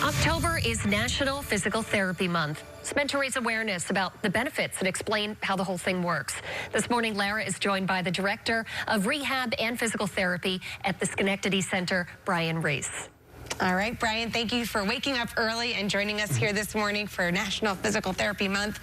October is National Physical Therapy Month. It's meant to raise awareness about the benefits and explain how the whole thing works. This morning, Lara is joined by the Director of Rehab and Physical Therapy at the Schenectady Center, Reese. All right, Brian, thank you for waking up early and joining us here this morning for National Physical Therapy Month.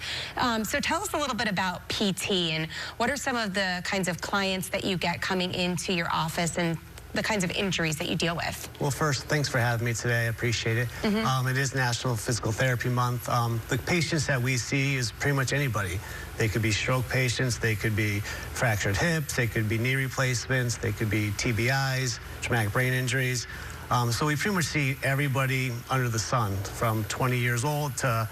So tell us a little bit about PT and what are some of the kinds of clients that you get coming into your office and the kinds of injuries that you deal with? Well, first, thanks for having me today. I appreciate it. It is National Physical Therapy Month. The patients that we see is pretty much anybody. They could be stroke patients, they could be fractured hips, they could be knee replacements, they could be TBIs, traumatic brain injuries. So we pretty much see everybody under the sun, from 20 years old to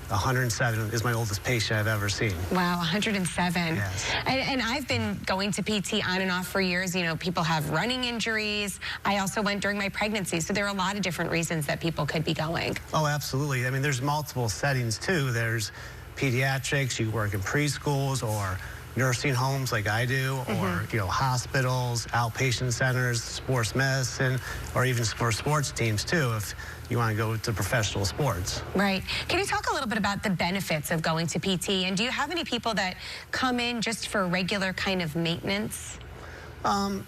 107 is my oldest patient I've ever seen. Wow, 107. Yes. And I've been going to PT on and off for years. You know, people have running injuries. I also went during my pregnancy, so there are a lot of different reasons that people could be going. Oh, absolutely. I mean, there's multiple settings too. There's pediatrics, you work in preschools or nursing homes like I do, or hospitals, outpatient centers, sports medicine, or even for sports teams too, if you want to go to professional sports. Right. Can you talk a little bit about the benefits of going to PT? And do you have any people that come in just for regular kind of maintenance?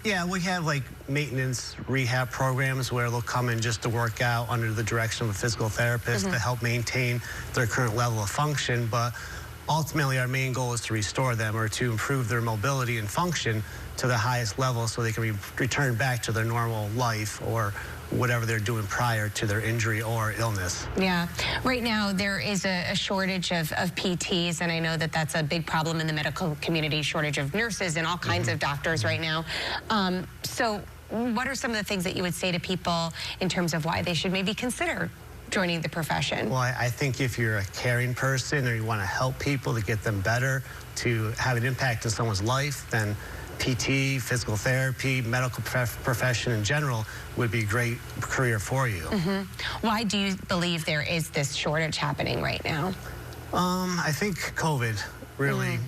Yeah, we have like maintenance rehab programs where they'll come in just to work out under the direction of a physical therapist to help maintain their current level of function. But ultimately, our main goal is to restore them or to improve their mobility and function to the highest level so they can return back to their normal life or whatever they're doing prior to their injury or illness. Yeah. Right now, there is a shortage of PTs, and I know that that's a big problem in the medical community, shortage of nurses and all kinds of doctors right now. So what are some of the things that you would say to people in terms of why they should maybe consider joining the profession? Well, I think if you're a caring person or you want to help people to get them better, to have an impact in someone's life, then PT, physical therapy, medical profession in general would be a great career for you. Why do you believe there is this shortage happening right now? I think COVID really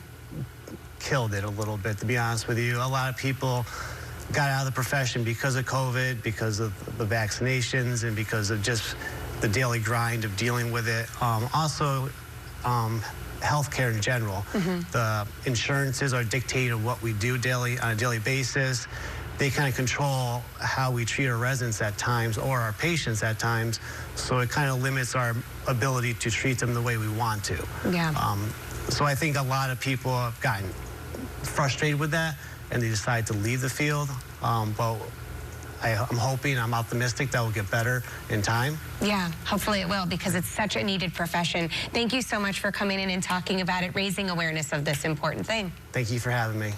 killed it a little bit, to be honest with you. A lot of people got out of the profession because of COVID, because of the vaccinations, and because of just the daily grind of dealing with it. Also, healthcare in general. The insurances are dictating what we do on a daily basis. They kind of control how we treat our residents at times or our patients at times. So it kind of limits our ability to treat them the way we want to. Yeah. So I think a lot of people have gotten frustrated with that and they decide to leave the field. But I'm hoping, I'm optimistic that will get better in time. Yeah, hopefully it will, because it's such a needed profession. Thank you so much for coming in and talking about it, raising awareness of this important thing. Thank you for having me.